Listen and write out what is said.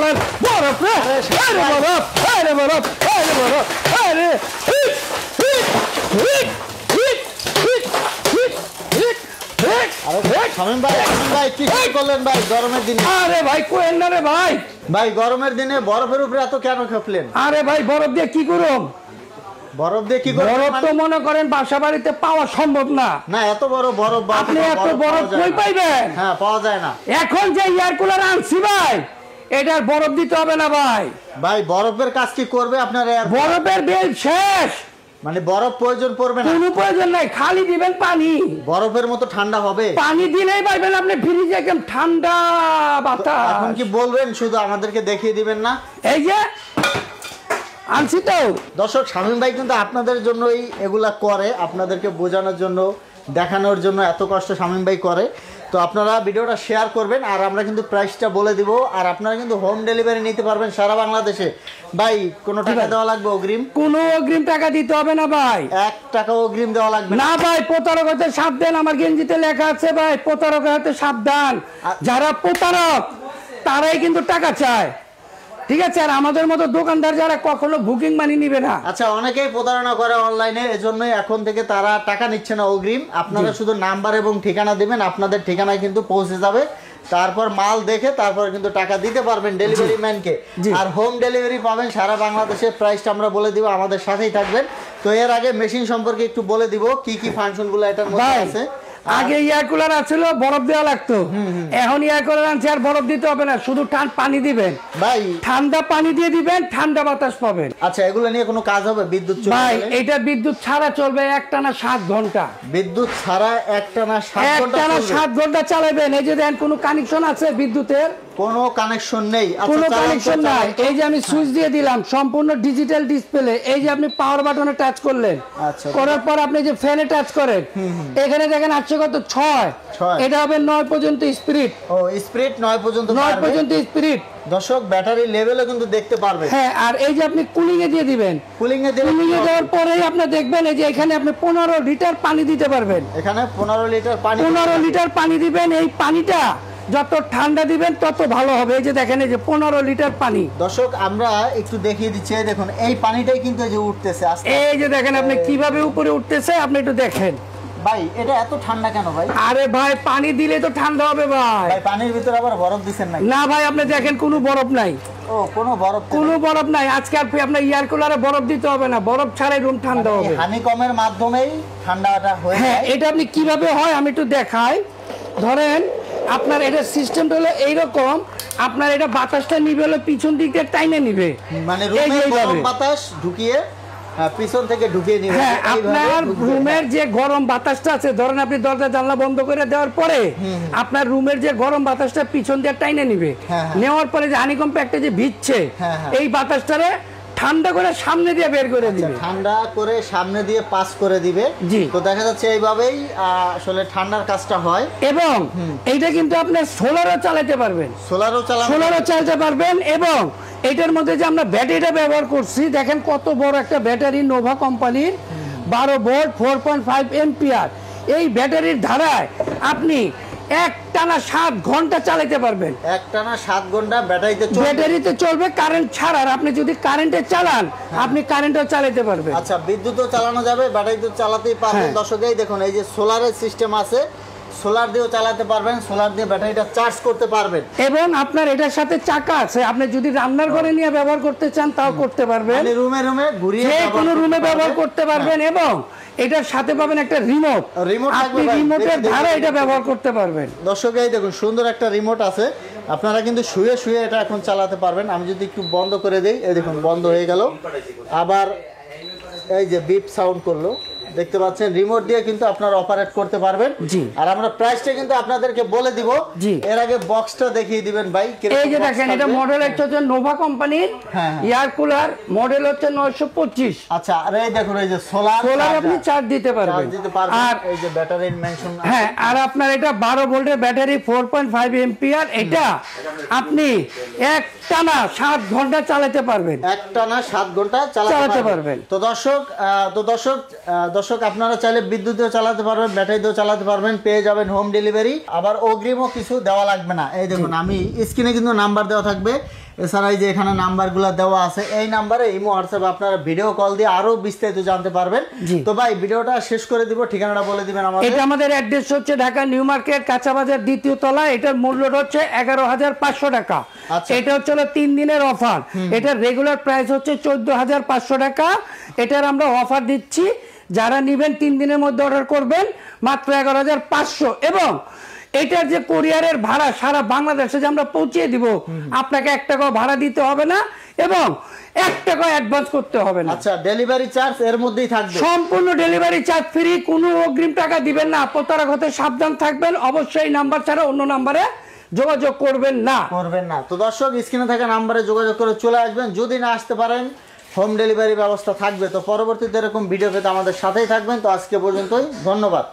শালার বরফ রে, আরে বরফ, আরে বরফ, আরে বরফ, আরে শামীম ভাই কি করলেন ভাই গরমের দিনে? আরে ভাই কোয়েন না রে ভাই, ভাই গরমের দিনে বরফের উপরে এত কেন খেপলেন? আরে ভাই বরফ দিয়ে কি করুম? বরফ দিয়ে কি করবেন? বরফ তো মনে করেন বাসা বাড়িতে পাওয়া সম্ভব না। না এত বড় বরফ আপনি এত বরফ কই পাইবেন? হ্যাঁ পাওয়া যায় না। এখন যে এয়ার কুলার আনছি ভাই, এটার বরফ দিতে হবে না ভাই। ভাই বরফের কাজ কি করবে আপনার? বরফের বিল শেষ, মানে বরফ প্রয়োজন পড়বে না? কোনো প্রয়োজন নাই, খালি দিবেন পানি। বরফের মতো ঠান্ডা হবে? পানি দিলেই পাইবেন আপনি ফ্রিজে একদম ঠান্ডা বাতাস। এখন কি বলবেন, শুধু আমাদেরকে দেখিয়ে দিবেন না? এই যে আনছি তো দর্শক, শামীম ভাই কিন্তু আপনাদের জন্যই এগুলা করে, আপনাদেরকে বোঝানোর জন্য, দেখানোর জন্য এত কষ্ট শামীম ভাই করে। তো আপনারা ভিডিওটা শেয়ার করবেন, আর আমরা কিন্তু প্রাইসটা বলে দিব, আর আপনারা কিন্তু হোম ডেলিভারি নিতে পারবেন সারা বাংলাদেশে। ভাই কোনো টাকা দেওয়া লাগবে অগ্রিম? কোনো অগ্রিম টাকা দিতে হবে না ভাই, 1 টাকা অগ্রিম দেওয়া লাগবে না ভাই। প্রতারক হতে সাবধান, আমার গেঞ্জিতে লেখা আছে ভাই, প্রতারক হতে সাবধান। যারা প্রতারক তারাই কিন্তু টাকা চায়, ঠিক আছে? আর আমাদের মতো দোকানদার যারা কখনো বুকিং মানি নিবে না। আচ্ছা, অনেকেই প্রতারণা করে অনলাইনে, এজন্যই এখন থেকে তারা টাকা নিচ্ছে না অগ্রিম। আপনারা শুধু নাম্বার এবং ঠিকানা দিবেন, আপনাদের ঠিকানায় কিন্তু পৌঁছে যাবে। তারপর মাল দেখে তারপর কিন্তু টাকা দিতে পারবেন ডেলিভারি ম্যানকে। আর হোম ডেলিভারি পাবেন সারা বাংলাদেশে। প্রাইসটা আমরা বলে দিব, আমাদের সাথেই থাকবেন। তো এর আগে মেশিন সম্পর্কে একটু বলে দিব, কি কি ফাংশনগুলো এটার মধ্যে আছে। আগে এয়ার কুলার আছিল, বরফ দেওয়া লাগতো। এখন এয়ার কুলার আনছে, আর বরফ দিতে হবে না, শুধু পানি দিবেন ভাই, ঠান্ডা পানি দিয়ে দিবেন, ঠান্ডা বাতাস পাবেন। আচ্ছা, এগুলো নিয়ে কোনো কাজ হবে? বিদ্যুৎ ভাই এটা বিদ্যুৎ ছাড়া চলবে একটানা 7 ঘন্টা। বিদ্যুৎ ছাড়া একটানা 7 ঘন্টা চালাবেন। এই যে দেখেন কোনো কানেকশন আছে বিদ্যুতের? কোনো কানেকশন নেই, কোনো কানেকশন নাই। এই যে আমি সুইচ দিয়ে দিলাম, সম্পূর্ণ ডিজিটাল ডিসপ্লে। এই যে আপনি পাওয়ার বাটনে টাচ করলেন, করার পর আপনি যে ফ্যানে টাচ করেন, এখানে দেখেন আছে কত 6। এটা হবে 9 পর্যন্ত স্পিড। ও স্পিড 9 পর্যন্ত, 9 পর্যন্ত স্পিড। দর্শক ব্যাটারি লেভেলও কিন্তু দেখতে পারবেন। হ্যাঁ, আর এই যে আপনি কুলিং এ দিয়ে দিবেন, কুলিং এ দেওয়ার পরেই আপনি দেখবেন এই যে এখানে আপনি 15 লিটার পানি দিতে পারবেন। এখানে 15 লিটার পানি, 15 লিটার পানি দিবেন। এই পানিটা যত ঠান্ডা দিবেন তত ভালো হবে। এই যে দেখেন এই যে 15 লিটার পানি। দর্শক আমরা একটু দেখিয়ে দিচ্ছি, দেখুন এই পানিটাই কিন্তু এই যে উঠতেছে আস্তে। এই যে দেখেন আপনি কিভাবে উপরে উঠতেছে, আপনি একটু দেখেন। ভাই এটা এত ঠান্ডা কেন ভাই? আরে ভাই পানি দিলে তো ঠান্ডা হবে ভাই। ভাই পানির ভিতরে আবার বরফ দিবেন না? না ভাই, আপনি দেখেন কোনো বরফ নাই। ও কোনো বরফ নাই। আজকে আপনার এয়ার কুলারে বরফ দিতে হবে না, বরফ ছাড়াই রুম ঠান্ডা হবে। হানিকমের মাধ্যমেই ঠান্ডাটা হয়ে যায়। হ্যাঁ, এটা আপনি কিভাবে হয় আমি একটু দেখাই। ধরেন আপনার এটা সিস্টেমটা হলো এইরকম, আপনার এটা বাতাসটা নিবে হলো পিছন দিক দিয়ে টাইনে নিবে, মানে রুমের গরম বাতাস ঢুকিয়ে পিছন থেকে ঢুকিয়ে নিবে। হ্যাঁ, আপনার রুমের যে গরম বাতাসটা আছে, ধরেন আপনি দরজা জানলা বন্ধ করে দেওয়ার পরে আপনার রুমের যে গরম বাতাসটা পিছন দিয়ে টাইনে নিবে, নেওয়ার পরে যে হানিকম প্যাকটা যে ভিজছে, এই বাতাসটারে ঠান্ডা করে সামনে দিয়ে বের করে দিবে, ঠান্ডা করে সামনে দিয়ে পাস করে দিবে। তো দেখা যাচ্ছে এইভাবেই আসলে ঠান্ডার কাজটা হয়। এবং এইটা কিন্তু আপনি সোলারও চালাতে পারবেন, সোলারও চালাতে পারবেন। এবং এটার মধ্যে যে আমরা ব্যাটারিটা ব্যবহার করছি, দেখেন কত বড় একটা ব্যাটারি, নোভা কোম্পানির 12 ভোল্ট 4.5 এম্পিয়ার। এই ব্যাটারির ধারায় আপনি একটানা 7 ঘন্টা চালাতে পারবেন। একটানা 7 ঘন্টা ব্যাটারিতে চলবে কারেন্ট ছাড়া। আপনি যদি কারেন্টে চালান, আপনি কারেন্টও চালাতে পারবেন। আচ্ছা, বিদ্যুৎও চালানো যাবে, ব্যাটারিতে চালাতেই পারবেন। দর্শকই দেখুন এই যে সোলারের সিস্টেম আছে, সোলার দিয়েও চালাতে পারবেন, সোলার দিয়ে ব্যাটারিটা চার্জ করতে পারবেন। এবং আপনার এটার সাথে চাকা আছে, আপনি যদি রান্নার ঘরে নিয়ে ব্যবহার করতে চান তাও করতে পারবেন, রুমে ঘুরিয়ে যে কোনো রুমে ব্যবহার করতে পারবেন। এবং এটার সাথে পাবেন একটা রিমোট, আপনি রিমোটের দ্বারা এটা ব্যবহার করতে পারবেন। দর্শক এই দেখুন সুন্দর একটা রিমোট আছে, আপনারা কিন্তু শুয়ে শুয়ে এটা এখন চালাতে পারবেন। আমি যদি একটু বন্ধ করে দিই, এই দেখুন বন্ধ হয়ে গেল। আবার এই যে বিপ সাউন্ড করলো, দেখতে পাচ্ছেন রিমোট দিয়ে কিন্তু আপনারা অপারেট করতে পারবেন। আর আমরা প্রাইসটা কিন্তু আপনাদেরকে বলে দিব। এর আগে বক্সটা দেখিয়ে দিবেন ভাই। এই যে দেখেন এটা মডেল হচ্ছে নোভা কোম্পানির এয়ার কুলার, মডেল হচ্ছে 925। আচ্ছা, আর এই দেখুন এই যে সোলার আপনি চার্জ দিতে পারবেন। আর এই যে ব্যাটারি মেনশন, হ্যাঁ, আর আপনার এটা 12 ভোল্টের ব্যাটারি 4.5 এম্পিয়ার। এটা আপনি একটানা 7 ঘন্টা চালাতে পারবেন, একটানা 7 ঘন্টা চালাতে পারবেন। তো দর্শক দর্শক আপনারা চাইলে বিদ্যুৎ দিয়েও চালাতে পারবেন, ব্যাটারি দিয়েও চালাতে পারবেন, পেয়ে যাবেন হোম ডেলিভারি। আবার অগ্রিমও কিছু দেওয়া লাগবে না। এই দেখুন আমি স্ক্রিনে কিন্তু নাম্বার দেওয়া থাকবে, এছাড়া এই যে এখানে নাম্বারগুলো দেওয়া আছে, এই নাম্বারে ইমো হোয়াটসঅ্যাপে আপনারা ভিডিও কল দিয়ে আরো বিস্তারিত জানতে পারবেন। তো ভাই ভিডিওটা শেষ করে দিব, ঠিকানাটা বলে দিবেন আমাদের। এটা আমাদের অ্যাড্রেস হচ্ছে ঢাকা নিউ মার্কেট কাঁচা বাজার দ্বিতীয় তলা। এটার মূল্যটা হচ্ছে 11,500 টাকা। এটা হচ্ছে 3 দিনের অফার। এটার রেগুলার প্রাইস হচ্ছে 14,500 টাকা। এটার আমরা অফার দিচ্ছি, যারা নেবেন 3 দিনের মধ্যে অর্ডার করবেন মাত্র 11,500। এবং এটার যে কোরিয়ারের ভাড়া সারা বাংলাদেশে যে আমরা পৌঁছে দিব, আপনাকে 1 টাকাও ভাড়া দিতে হবে না এবং 1 টাকা অ্যাডভান্স করতে হবে না। আচ্ছা, ডেলিভারি চার্জ এর মধ্যেই থাকবে, সম্পূর্ণ ডেলিভারি চার্জ ফ্রি, কোনো অগ্রিম টাকা দিবেন না। প্রতারক হতে সাবধান থাকবেন, অবশ্যই নাম্বার ছাড়া অন্য নাম্বারে যোগাযোগ করবেন না। তো দর্শক স্ক্রিনে থাকা নাম্বারে যোগাযোগ করে চলে আসবেন। যদি না আসতে পারেন হোম ডেলিভারি ব্যবস্থা থাকবে। তো পরবর্তীতে এরকম ভিডিও পেতে আমাদের সাথেই থাকবেন। তো আজকে পর্যন্তই, ধন্যবাদ।